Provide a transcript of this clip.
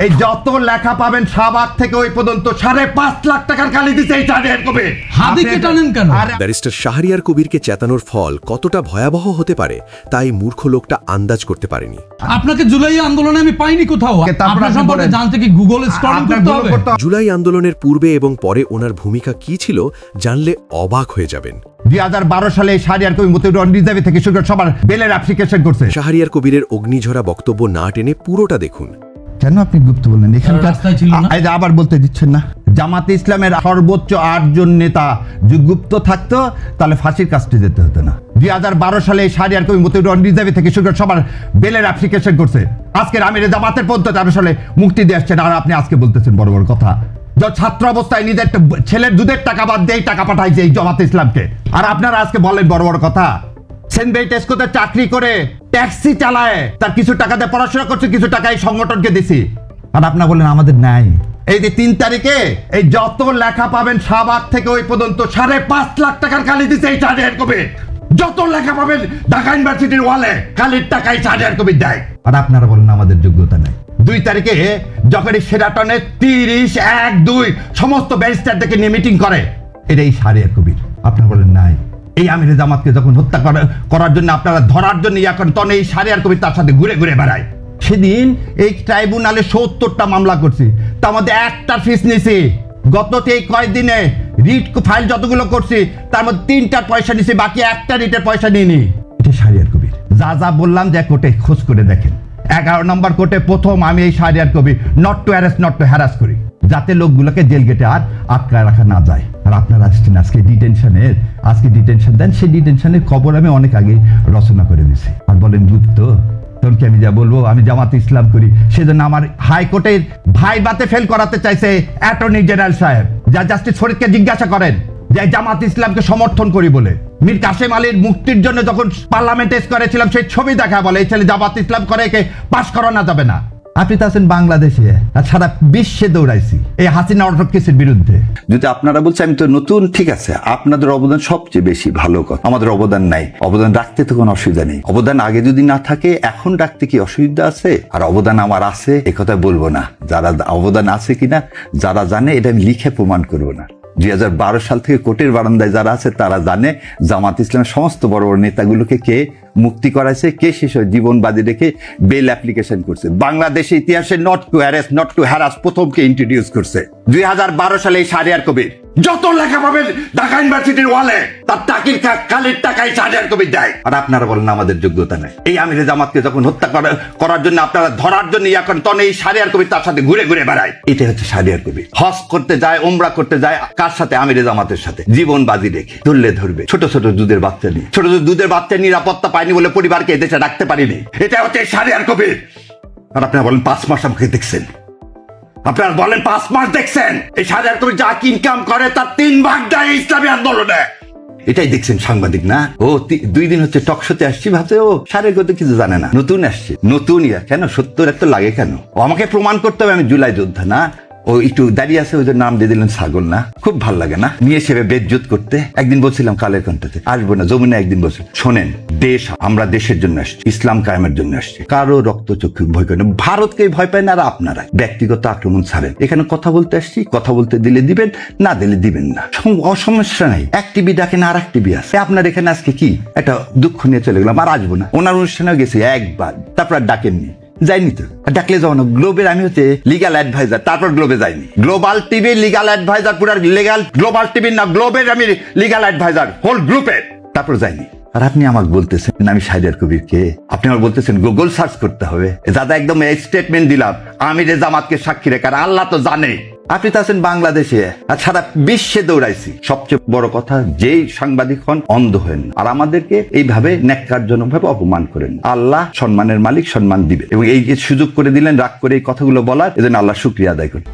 এই যত লেখা পাবেন শাহবাগ থেকে ওই পর্যন্ত 5.5 লাখ টাকার কালি দিতে এই শাহরিয়ার কবির। হাদিকে টানেন কেন? ব্যারিস্টার শাহরিয়ার কবিরকে চেতানোর ফল কতটা ভয়াবহ হতে পারে তাই মূর্খ লোকটা আন্দাজ করতে পারেনি। আপনাকে জুলাই আন্দোলনে আমি পাইনি কোথাও। আপনার সম্পর্কে জানতে কি গুগল স্ক্রলিং করতে হবে? জুলাই আন্দোলনের পূর্বে এবং পরে ওনার ভূমিকা কি ছিল জানলে অবাক হয়ে যাবেন। 2012 সালে শাহরিয়ার কবির মতিউর রিজার্ভ থেকে শুরু করে সবার বেলের অ্যাপ্লিকেশন করছে। শাহরিয়ার কবিরের অগ্নিঝরা বক্তব্য না টেনে পুরোটা দেখুন। কেন আপনি গুপ্ত বললেন? এখানকার রাস্তায় ছিল না? আবার বলতে দিচ্ছেন না। জামাতে ইসলামের সর্বোচ্চ 8 জন নেতা যদি গুপ্ত থাকতো তাহলে ফাঁসির কাস্টে যেতে হতো না। 2012 সালে শাহরিয়ার কবির মতিউর রিজার্ভ থেকে শুরু করে সবার বেলের অ্যাপ্লিকেশন করছে। আজকের আমিরে জামাতের পর্যন্ত 13 সালে মুক্তি দিয়ে আসছেন, আর আপনি আজকে বলতেছেন বড় বড় কথা। ছাত্র অবস্থায় নিজের ছেলের দুধের টাকা বাদ দিয়ে টাকা পাঠাইছে এই জামাতে ইসলামকে, আর আপনারা আজকে বলেন বড় বড় কথা। সেন্ট টেস্কোতে চাকরি করে ট্যাক্সি চালায়, তার কিছু টাকা দিয়ে পড়াশোনা করছে, কিছু টাকা এই সংগঠনকে দিছি, আর আপনারা বলেন আমাদের নাই। এই যে 3 তারিখে এই যত লেখা পাবেন শাহবাগ থেকে ওই পর্যন্ত 5.5 লাখ টাকার কালি দিছে এই শাহরিয়ার কবির। যত লেখা পাবেন ঢাকা ইউনিভার্সিটির ওয়ালে কালির টাকায় শাহরিয়ার কবির দেয়, আর আপনারা বলেন আমাদের যোগ্যতা নাই। 2 তারিখে যখন এই সেরাটনে 30, 1, 2 সমস্ত ব্যারিস্টারদেরকে নিয়ে মিটিং করে, এটাই শাহরিয়ার কবির। আপনারা বলেন নাই। এই আমিরে জামাতকে যখন হত্যা করার জন্য আপনারা ধরার জন্য এখন তখন এই শাহরিয়ার কবির তার সাথে ঘুরে ঘুরে বেড়ায়। সেদিন এই ট্রাইব্যুনালে 70টা মামলা করছি, তার মধ্যে একটা ফিস নিছি। গত এই কয়েকদিনে রিট ফাইল যতগুলো করছি তার মধ্যে 3টার পয়সা নিছি, বাকি একটা রিটের পয়সা নিইনি। এটা শাহরিয়ার কবির। যা যা বললাম যে কোর্টে খোঁজ করে দেখেন। 11 নম্বর কোর্টে প্রথম আমি এই Shahriar Kabir not to arrest not to harass করি, যাতে লোকগুলোকে জেল গেটে আর আটকায় রাখা না যায়। আর আপনারা আসছেন আজকে ডিটেনশন দেন, সেই ডিটেনশনের খবর আমি অনেক আগে রচনা করে দিছি। আর বলেন গুপ্ত, তখন আমি যা বলবো আমি জামাতে ইসলাম করি, সেজন্য আমার হাইকোর্টের ভাইবাতে ফেল করাতে চাইছে অ্যাটর্নি জেনারেল সাহেব। যা জাস্টিস ফরিদকে জিজ্ঞাসা করেন যে জামাত ইসলামকে সমর্থন করি বলে। মীর কাসেম আলীর মুক্তির জন্য যখন পার্লামেন্টে করেছিলাম সেই ছবি দেখা বলে এই ছেলে জামাত ইসলাম করে, একে পাশ করানো যাবে না। আপনি তো আছেন বাংলাদেশে, আর সারা বিশ্বে দৌড়াইছি এই হাসিনা অটোক্রেসির বিরুদ্ধে। যদি আপনারা বলছেন আমি তো নতুন, ঠিক আছে, আপনাদের অবদান সবচেয়ে বেশি ভালো কথা। আমাদের অবদান নাই, অবদান রাখতে তো কোনো অসুবিধা নেই। অবদান আগে যদি না থাকে এখন রাখতে কি অসুবিধা আছে? আর অবদান আমার আছে এ কথা বলবো না। যারা অবদান আছে কিনা যারা জানে এটা আমি লিখে প্রমাণ করবো না। 2012 সাল থেকে কোর্টের বারান্দায় যারা আছে তারা জানে জামাত ইসলামের সমস্ত বড় বড় নেতাগুলোকে কে মুক্তি করাইছে, কে শেষ জীবন বাজি রেখে বেল অ্যাপ্লিকেশন করছে। বাংলাদেশে ইতিহাসে not to arrest not to harass প্রথমকে ইন্ট্রোডিউস করছে 2012 সালে এই শাহরিয়ার কবির। যত লেখা পাবেন ঢাকা ইউনিভার্সিটির ওয়ালে তার টাকির কালির টাকায় শাহরিয়ার কবির দেয়, আর আপনারা বলেন আমাদের যোগ্যতা নাই। এই আমিরে জামাতকে যখন হত্যা করার জন্য আপনারা ধরার জন্য এখন তখন এই শাহরিয়ার কবির তার সাথে ঘুরে ঘুরে বেড়ায়। এটা হচ্ছে শাহরিয়ার কবির। হজ করতে যায়, ওমরা করতে যায়, কার সাথে? আমিরে জামাতের সাথে। জীবন বাজি রেখে ধরলে ধরবে। ছোট ছোট দুধের বাচ্চা নিয়ে, ছোট ছোট দুধের বাচ্চা নিরাপত্তা পায়নি বলে পরিবারকে এদেশে রাখতে পারিনি। এটা হচ্ছে শাহরিয়ার কবির। আর আপনারা বলেন 5 মাস আমাকে দেখছেন, আপনারা বলেন 5 মাস দেখছেন। এই শাহরিয়ার কবির যা ইনকাম করে তার 3 ভাগ দেয় ইসলামী আন্দোলনে। এটাই দেখছেন সাংবাদিক না? ও 2 দিন হচ্ছে টকশোতে আসছি, ভাবছে ও শাহরিয়ার কবির কিছু জানে না, নতুন আসছে। নতুন কেন 70 এত লাগে কেন? ও আমাকে প্রমাণ করতে হবে আমি জুলাই যোদ্ধা না। ও একটু দাঁড়িয়ে আছে, ওদের নাম দিয়ে দিলেন ছাগল না? খুব ভাল লাগে না নিয়ে সেবে বেজ্জত করতে? একদিন বলছিলাম কালের কণ্ঠতে আসবো না, যমুনা একদিন বলছিল শোনেন দেশ, আমরা দেশের জন্য আসছি, ইসলাম কায়েমের জন্য আসছি, কারো রক্ত চক্ষু ভয় করে না। ভারতকে ভয় পায় না, আর আপনারা ব্যক্তিগত আক্রমণ ছাড়েন। এখানে কথা বলতে আসছি, কথা বলতে দিলে দিবেন, না দিলে দিবেন না, অসমস্যা নাই। এক টিভি ডাকেন আর এক টিভি আছে। আপনার এখানে আজকে কি একটা দুঃখ নিয়ে চলে গেলাম, আর আসবো না। ওনার অনুষ্ঠানে গেছি একবার, তারপর আর ডাকেননি, যাইনি তো। ডাকলে যাও না। গ্লোবের আমি হচ্ছে লিগাল অ্যাডভাইজার, তারপর গ্লোবে যাইনি। গ্লোবাল টিভি লিগাল অ্যাডভাইজার, পুরো লিগাল গ্লোবাল টিভি না, গ্লোবের আমি লিগাল অ্যাডভাইজার হোল গ্রুপের, তারপর যাইনি। আর আপনি আমাকে বলতেছেন আমি শাহরিয়ার কবিরকে, আপনি আমার বলতেছেন গুগল সার্চ করতে হবে। দাদা একদম এই স্টেটমেন্ট দিলাম আমিরে জামাতকে সাক্ষী রেখে, আর আল্লাহ তো জানে। আপনি তো আছেন বাংলাদেশে, আর সারা বিশ্বে দৌড়াইছি। সবচেয়ে বড় কথা, যেই সাংবাদিক হন অন্ধ হন, আর আমাদেরকে এইভাবে ন্যাক্কারজনক ভাবে অপমান করেন। আল্লাহ সম্মানের মালিক, সম্মান দিবে, এবং এই যে সুযোগ করে দিলেন রাগ করে এই কথাগুলো বলার, এজন্য আল্লাহ শুকরিয়া আদায় করি।